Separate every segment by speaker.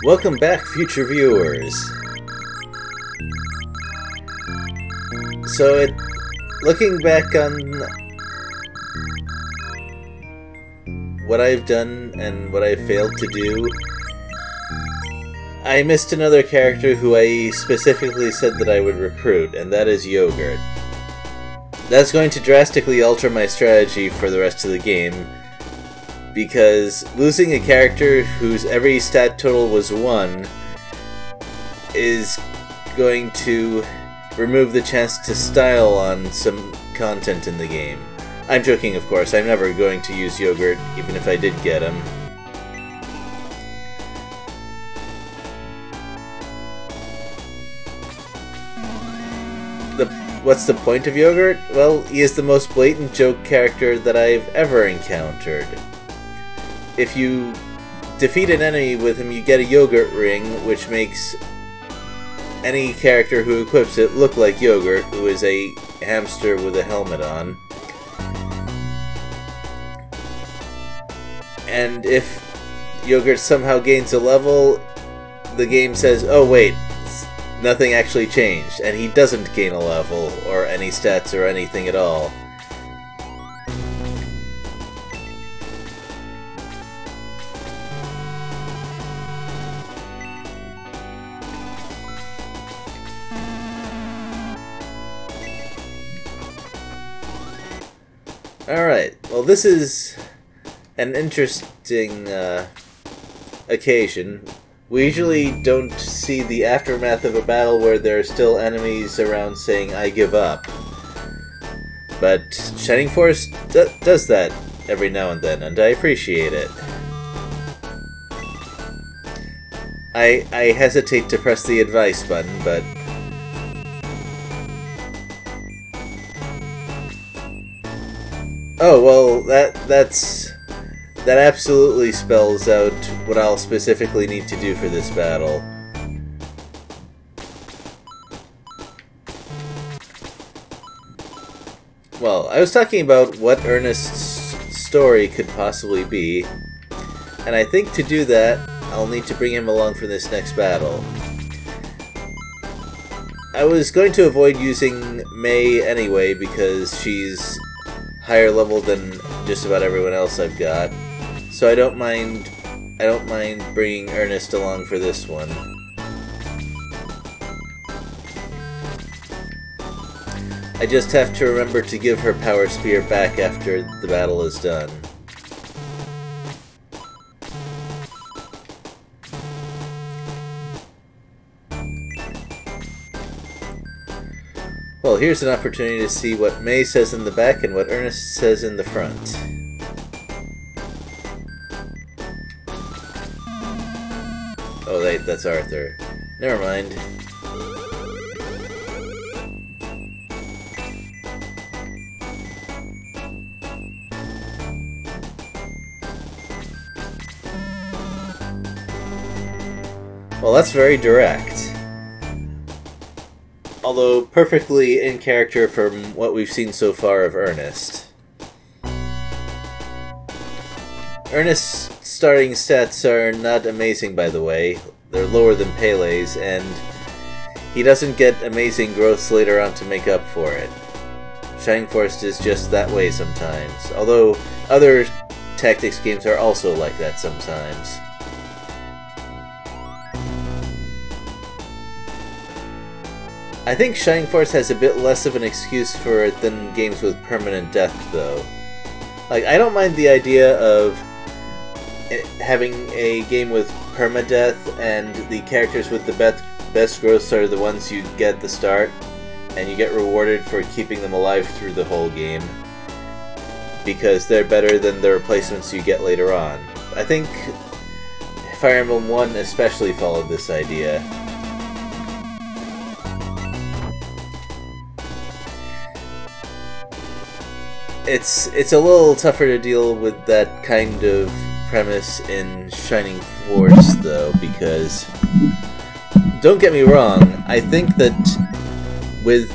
Speaker 1: Welcome back, future viewers. Looking back on what I've done and what I've failed to do, I missed another character who I specifically said that I would recruit, and that is Yogurt. That's going to drastically alter my strategy for the rest of the game, because losing a character whose every stat total was 1 is going to remove the chance to style on some content in the game. I'm joking, of course. I'm never going to use Yogurt, even if I did get him. What's the point of Yogurt? Well, he is the most blatant joke character that I've ever encountered. If you defeat an enemy with him, you get a Yogurt ring, which makes any character who equips it look like Yogurt, who is a hamster with a helmet on. And if Yogurt somehow gains a level, the game says, oh wait, nothing actually changed, and he doesn't gain a level, or any stats, or anything at all. Alright, well this is an interesting occasion. We usually don't see the aftermath of a battle where there are still enemies around saying, I give up. But Shining Force does that every now and then, and I appreciate it. I hesitate to press the advice button, but oh, well, that absolutely spells out what I'll specifically need to do for this battle. Well, I was talking about what Ernest's story could possibly be, and I think to do that, I'll need to bring him along for this next battle. I was going to avoid using May anyway, because she's higher level than just about everyone else I've got. So I don't mind bringing Ernest along for this one. I just have to remember to give her Power Spear back after the battle is done. Well, here's an opportunity to see what May says in the back and what Ernest says in the front. Oh, wait, that's Arthur. Never mind. Well, that's very direct. Although perfectly in character from what we've seen so far of Ernest. Ernest's starting stats are not amazing, by the way. They're lower than Pele's, and he doesn't get amazing growths later on to make up for it. Shining Force is just that way sometimes, although other tactics games are also like that sometimes. I think Shining Force has a bit less of an excuse for it than games with permanent death, though. Like, I don't mind the idea of having a game with permadeath and the characters with the best growths are the ones you get at the start, and you get rewarded for keeping them alive through the whole game, because they're better than the replacements you get later on. I think Fire Emblem 1 especially followed this idea. It's a little tougher to deal with that kind of premise in Shining Force, though, because don't get me wrong, I think that with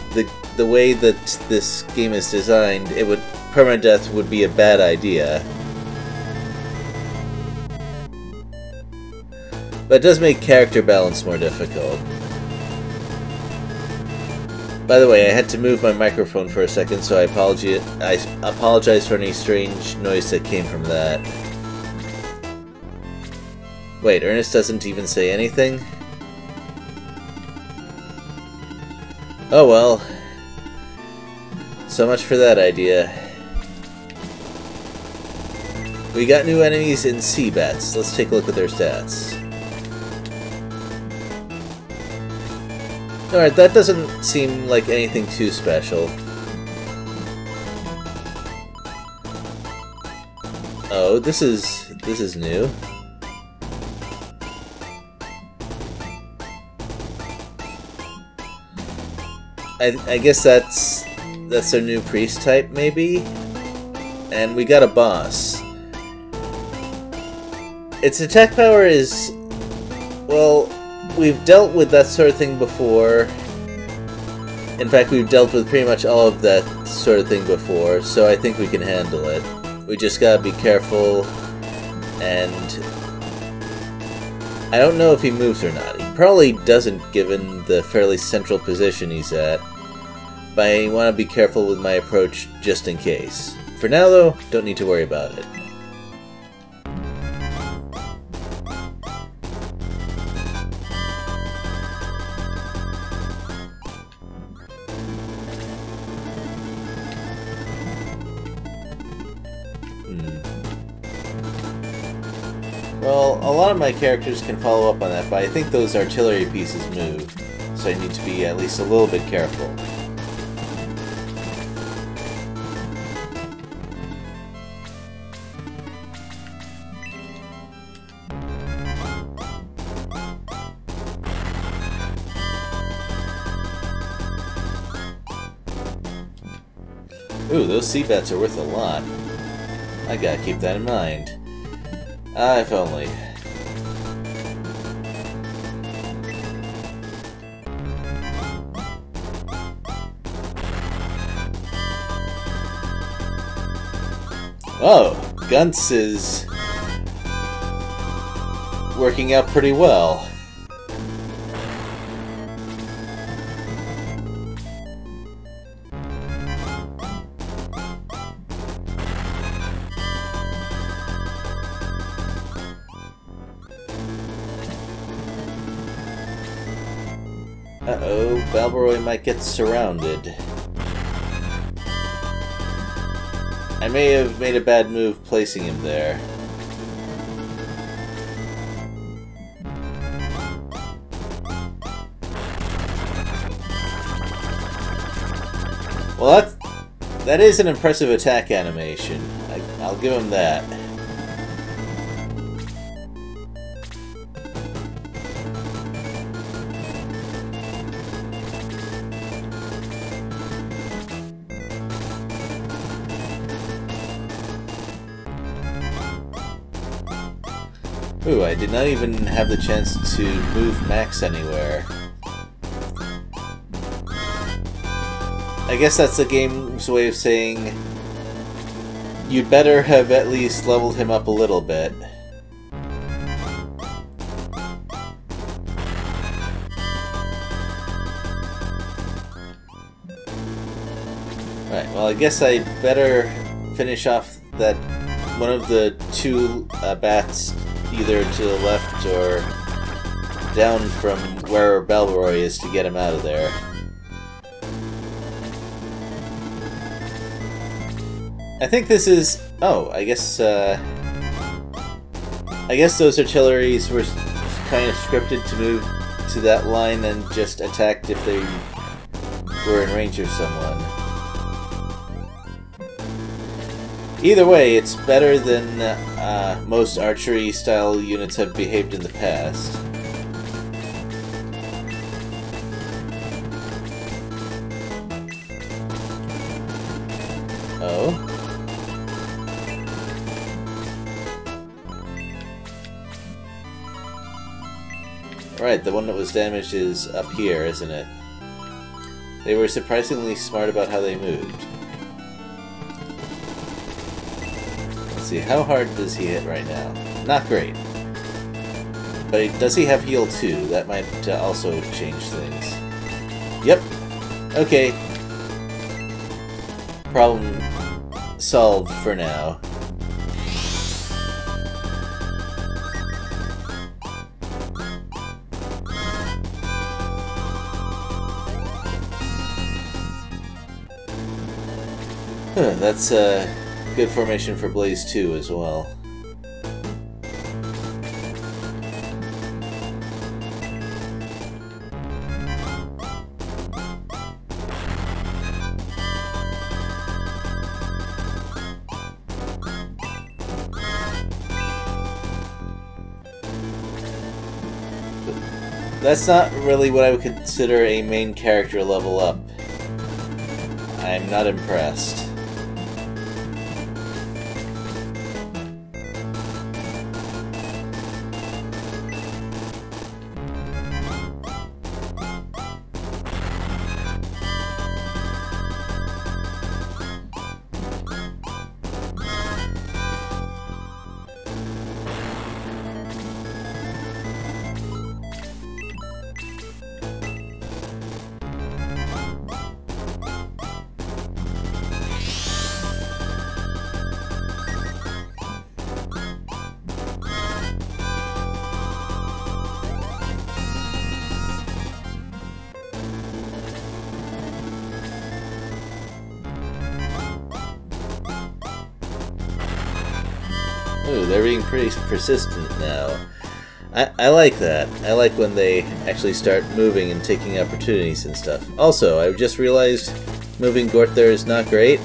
Speaker 1: the way that this game is designed, permadeath would be a bad idea. But it does make character balance more difficult. By the way, I had to move my microphone for a second, so I apologize for any strange noise that came from that. Wait, Ernest doesn't even say anything? Oh well. So much for that idea. We got new enemies in sea bats. Let's take a look at their stats. Alright, that doesn't seem like anything too special. Oh, this is new. I guess that's their new priest type, maybe? And we got a boss. Its attack power is... well, we've dealt with that sort of thing before. In fact, we've dealt with pretty much all of that sort of thing before, so I think we can handle it. We just gotta be careful, and... I don't know if he moves or not. He probably doesn't, given the fairly central position he's at. But I want to be careful with my approach just in case. For now, though, don't need to worry about it. Well, a lot of my characters can follow up on that, but I think those artillery pieces move, so I need to be at least a little bit careful. Ooh, those sea bats are worth a lot. I gotta keep that in mind. Ah, if only. Oh, Gunts is working out pretty well. Uh-oh, Balboroy might get surrounded. I may have made a bad move placing him there. Well, that is an impressive attack animation. I'll give him that. Ooh, I did not even have the chance to move Max anywhere. I guess that's the game's way of saying you'd better have at least leveled him up a little bit. Right, well I guess I'd better finish off that one of the two bats either to the left or down from where Balboroy is to get him out of there. I think this is... oh, I guess those artilleries were kind of scripted to move to that line and just attacked if they were in range of someone. Either way, it's better than most archery-style units have behaved in the past. Oh? Right, the one that was damaged is up here, isn't it? They were surprisingly smart about how they moved. Let's see, how hard does he hit right now? Not great. but does he have heal too? That might also change things. Yep. Okay. Problem solved for now. That's a good formation for Blaze 2 as well. That's not really what I would consider a main character level up. I'm not impressed. Ooh, they're being pretty persistent now. I like that. I like when they actually start moving and taking opportunities and stuff. Also, I just realized moving Gort there is not great.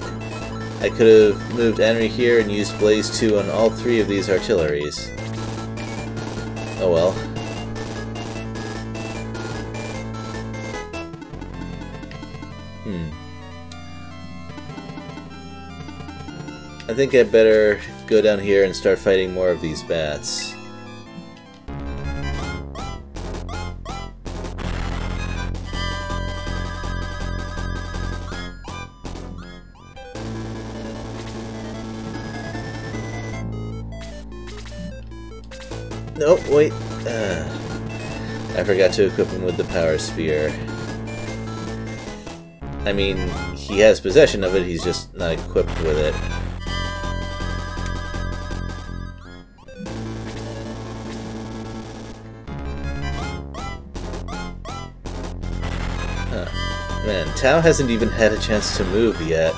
Speaker 1: I could have moved Anri here and used Blaze 2 on all three of these artilleries. Oh well. I think I'd better go down here and start fighting more of these bats. Nope, wait. I forgot to equip him with the Power Spear. I mean, he has possession of it, he's just not equipped with it. Man, Tao hasn't even had a chance to move yet.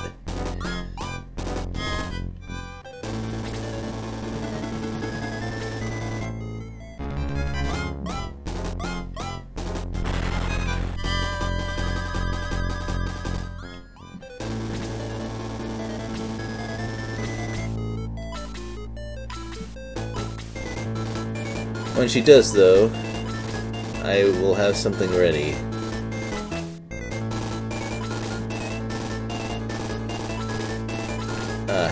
Speaker 1: When she does, though, I will have something ready.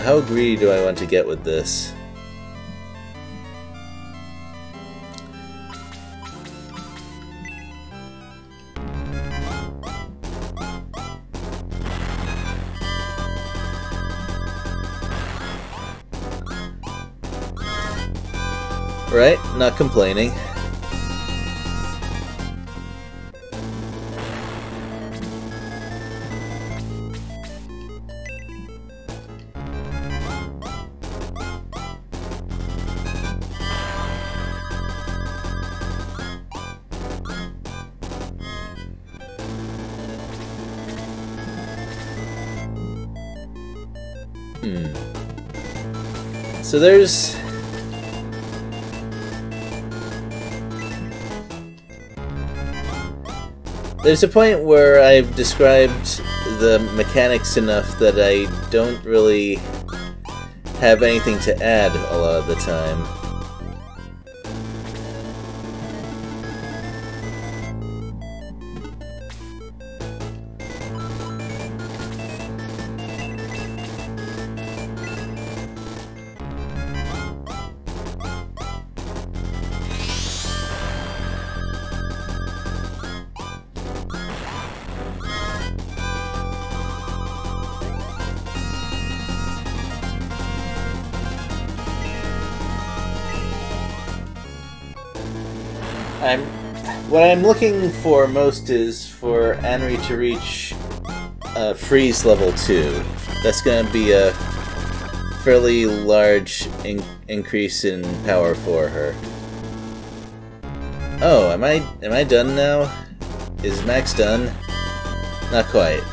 Speaker 1: How greedy do I want to get with this? Right, not complaining. So there's a point where I've described the mechanics enough that I don't really have anything to add a lot of the time. What I'm looking for most is for Anri to reach Freeze level 2. That's gonna be a fairly large increase in power for her. Oh, am I done now? Is Max done? Not quite.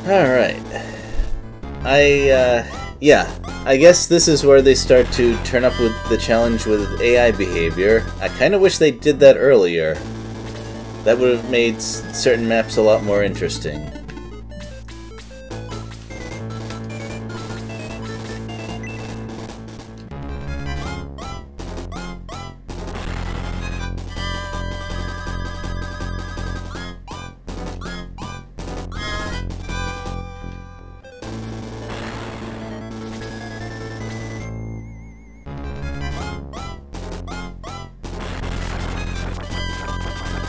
Speaker 1: Alright. Yeah. I guess this is where they start to turn up with the challenge with AI behavior. I kinda wish they did that earlier. That would have made certain maps a lot more interesting.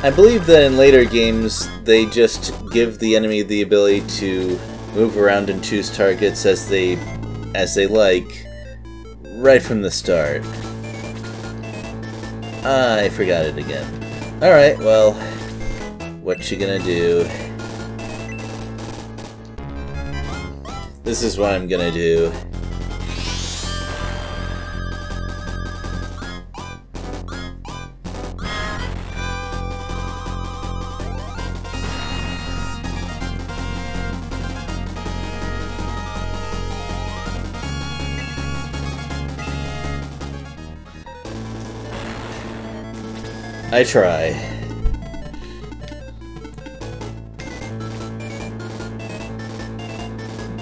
Speaker 1: I believe that in later games, they just give the enemy the ability to move around and choose targets as they like, right from the start. I forgot it again. Alright, well, what you gonna do? This is what I'm gonna do. I try.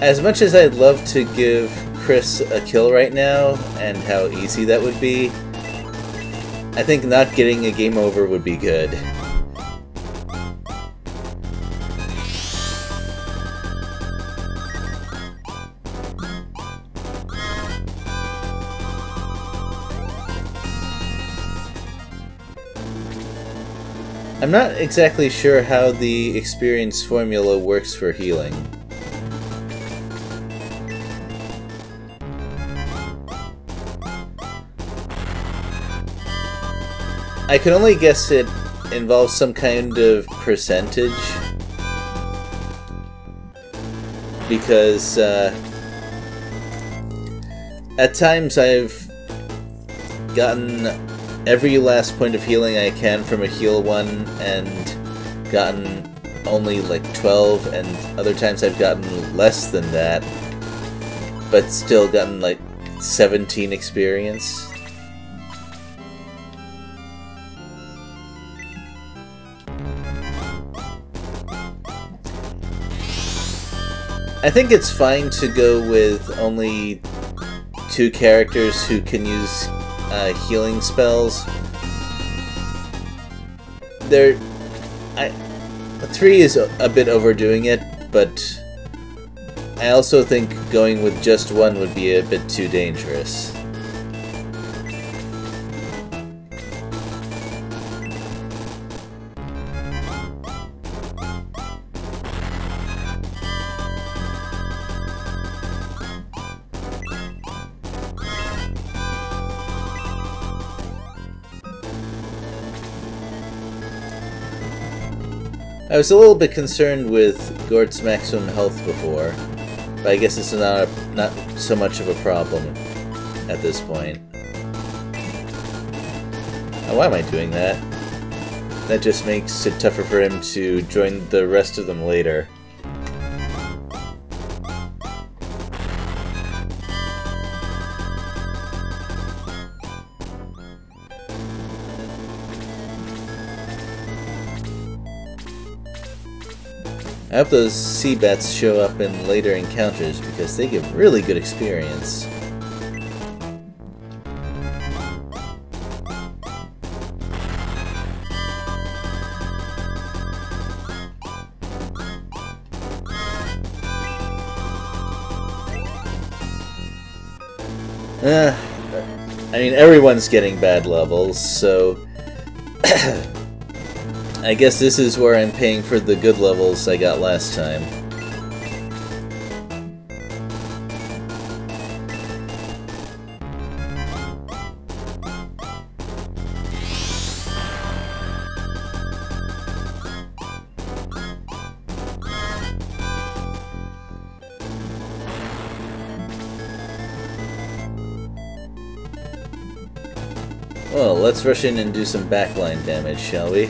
Speaker 1: As much as I'd love to give Chris a kill right now, and how easy that would be, I think not getting a game over would be good. I'm not exactly sure how the experience formula works for healing. I can only guess it involves some kind of percentage, because at times I've gotten every last point of healing I can from a heal one and gotten only like 12, and other times I've gotten less than that but still gotten like 17 experience. I think it's fine to go with only 2 characters who can use healing spells. 3 is a bit overdoing it, but I also think going with just 1 would be a bit too dangerous. I was a little bit concerned with Gort's maximum health before, but I guess it's not so much of a problem at this point. Oh, why am I doing that? That just makes it tougher for him to join the rest of them later. I hope those sea bats show up in later encounters, because they give really good experience. I mean, everyone's getting bad levels, so I guess this is where I'm paying for the good levels I got last time. Well, let's rush in and do some backline damage, shall we?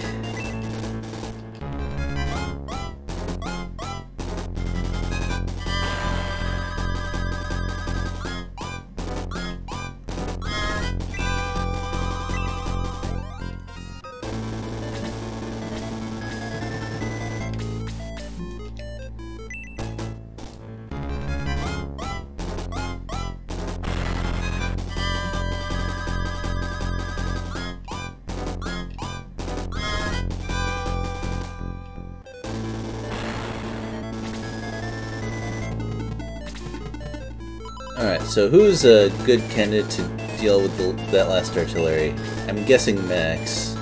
Speaker 1: Alright, so who's a good candidate to deal with that last artillery? I'm guessing Max.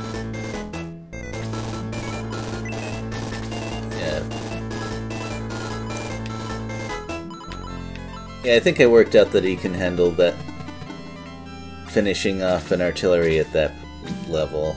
Speaker 1: Yeah. Yeah, I think I worked out that he can handle that, finishing off an artillery at that level.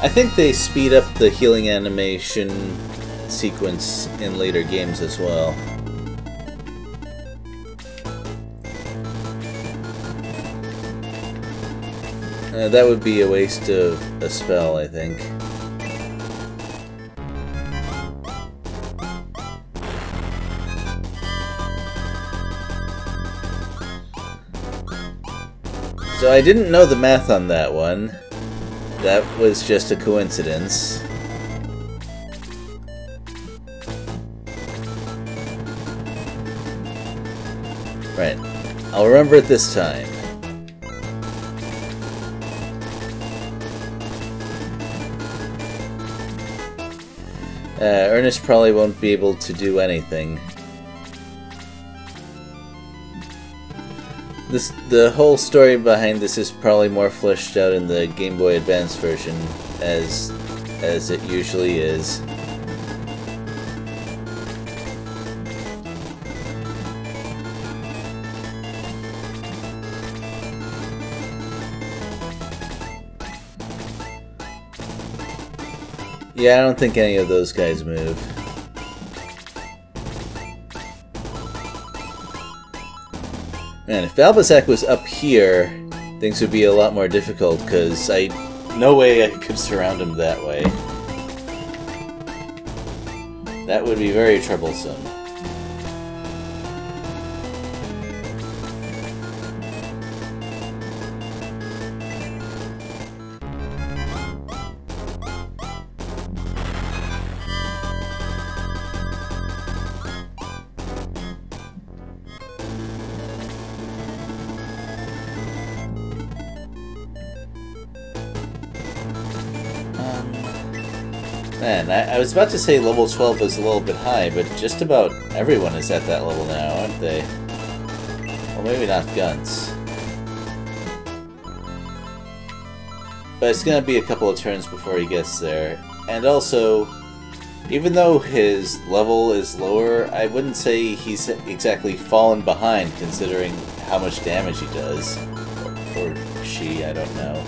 Speaker 1: I think they speed up the healing animation sequence in later games as well. That would be a waste of a spell, I think. So I didn't know the math on that one. That was just a coincidence. Right. I'll remember it this time. Ernest probably won't be able to do anything. The whole story behind this is probably more fleshed out in the Game Boy Advance version, as it usually is. Yeah, I don't think any of those guys move. Man, if Balbasac was up here, things would be a lot more difficult, because no way I could surround him that way. That would be very troublesome. Man, I was about to say level 12 is a little bit high, but just about everyone is at that level now, aren't they? Well, maybe not Guns. But it's gonna be a couple of turns before he gets there. And also, even though his level is lower, I wouldn't say he's exactly fallen behind, considering how much damage he does. Or she, I don't know.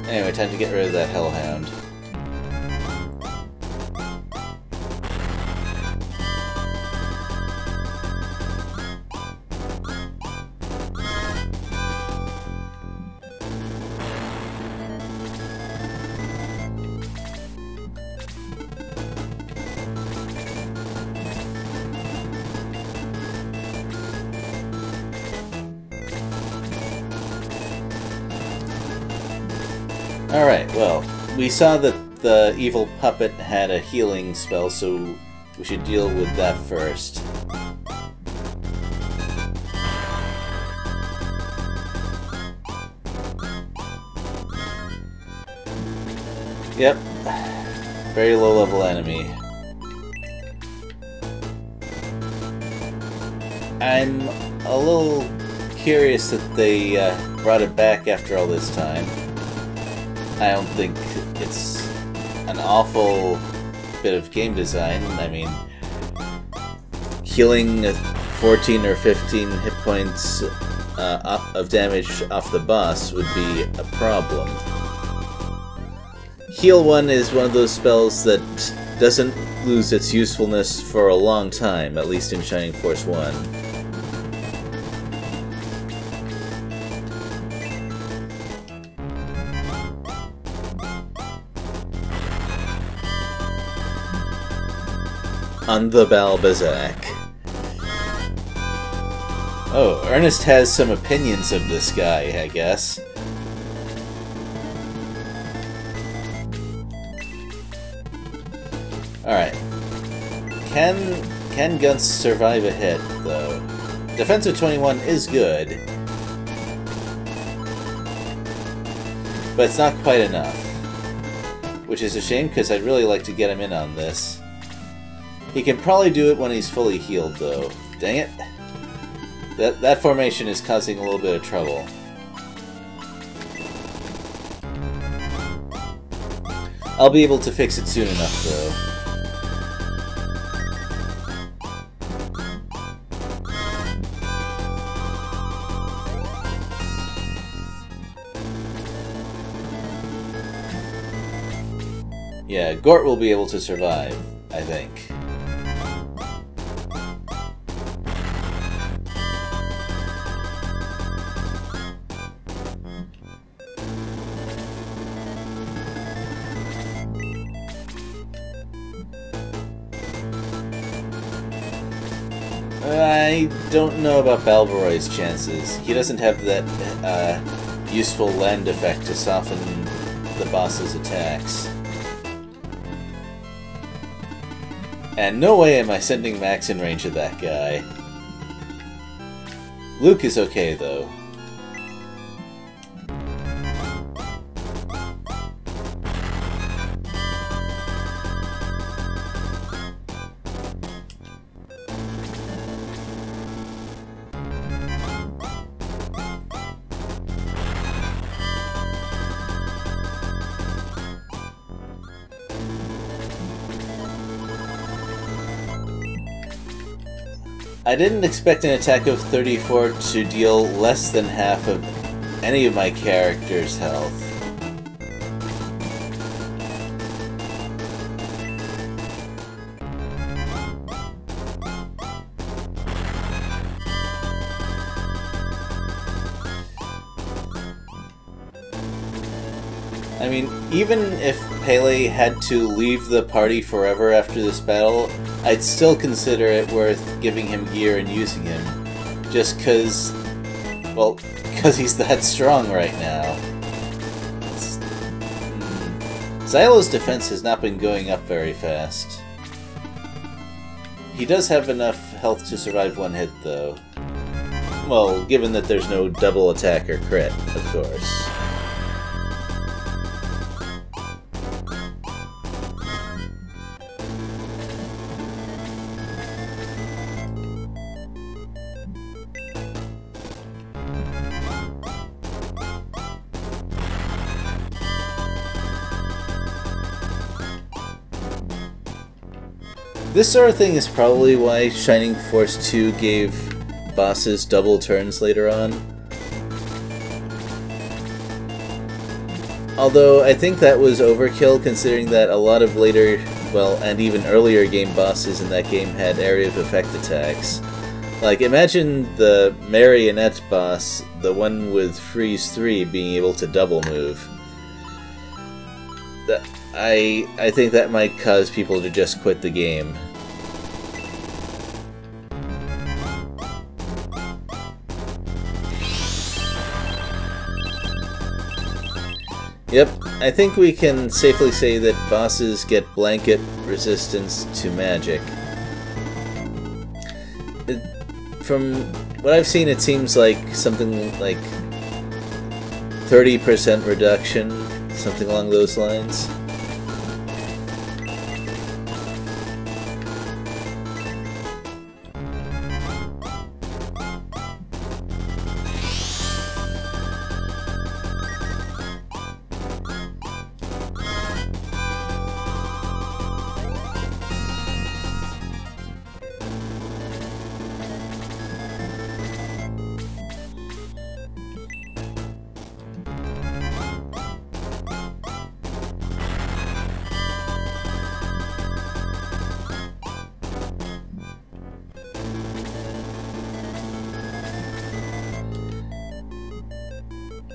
Speaker 1: Anyway, time to get rid of that Hellhound. Alright, well, we saw that the evil puppet had a healing spell, so we should deal with that first. Yep. Very low level enemy. I'm a little curious that they brought it back after all this time. I don't think it's an awful bit of game design. I mean, healing 14 or 15 hit points of damage off the boss would be a problem. Heal 1 is one of those spells that doesn't lose its usefulness for a long time, at least in Shining Force 1. On the Balbazak. Oh, Ernest has some opinions of this guy, I guess. Alright. Can Guts survive a hit, though? Defensive 21 is good. But it's not quite enough. Which is a shame, because I'd really like to get him in on this. He can probably do it when he's fully healed, though. Dang it. That formation is causing a little bit of trouble. I'll be able to fix it soon enough, though. Yeah, Gort will be able to survive, I think. I don't know about Balvaroy's chances. He doesn't have that useful land effect to soften the boss's attacks. And no way am I sending Max in range of that guy. Luke is okay, though. I didn't expect an attack of 34 to deal less than half of any of my character's health. I mean, even if Pele had to leave the party forever after this battle, I'd still consider it worth giving him gear and using him. Just cause... well, cause he's that strong right now. Xylo's defense has not been going up very fast. He does have enough health to survive one hit, though. Well, given that there's no double attack or crit, of course. This sort of thing is probably why Shining Force 2 gave bosses double turns later on. Although I think that was overkill, considering that a lot of later, well, and even earlier game bosses in that game had area of effect attacks. Like, imagine the Marionette boss, the one with Freeze 3, being able to double move. I think that might cause people to just quit the game. Yep, I think we can safely say that bosses get blanket resistance to magic. From what I've seen, it seems like something like 30% reduction, something along those lines.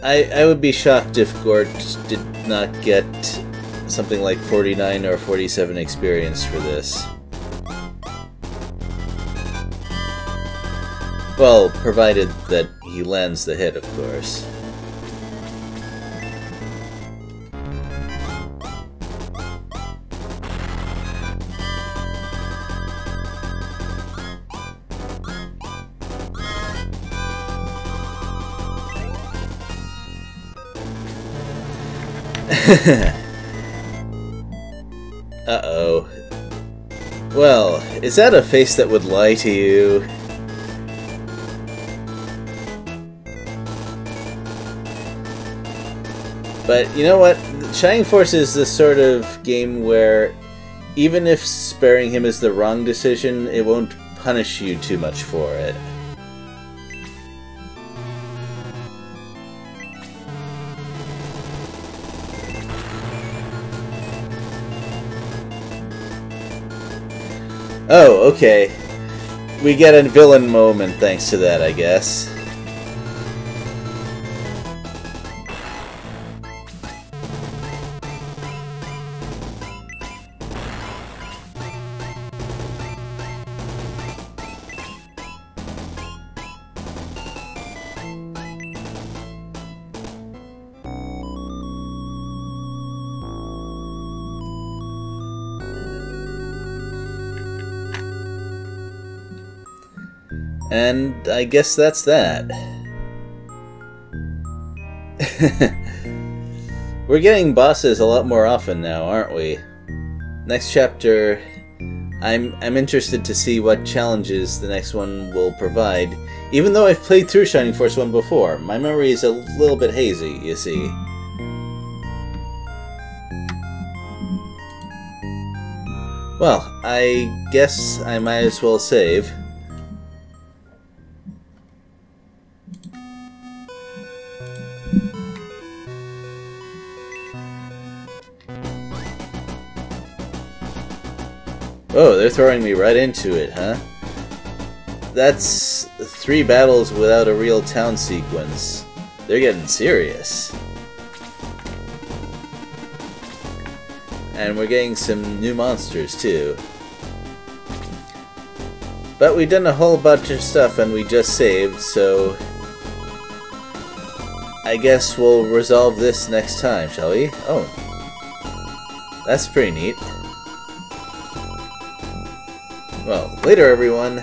Speaker 1: I would be shocked if Gort did not get something like 49 or 47 experience for this. Well, provided that he lands the hit, of course. Uh-oh. Well, is that a face that would lie to you? But you know what? Shining Force is the sort of game where even if sparing him is the wrong decision, it won't punish you too much for it. Oh, okay. We get a villain moment thanks to that, I guess. And I guess that's that. We're getting bosses a lot more often now, aren't we? Next chapter, I'm interested to see what challenges the next one will provide. Even though I've played through Shining Force 1 before, my memory is a little bit hazy, you see. Well, I guess I might as well save. Oh, they're throwing me right into it, huh? That's 3 battles without a real town sequence. They're getting serious. And we're getting some new monsters, too. But we've done a whole bunch of stuff and we just saved, so I guess we'll resolve this next time, shall we? Oh. That's pretty neat. Well, later everyone!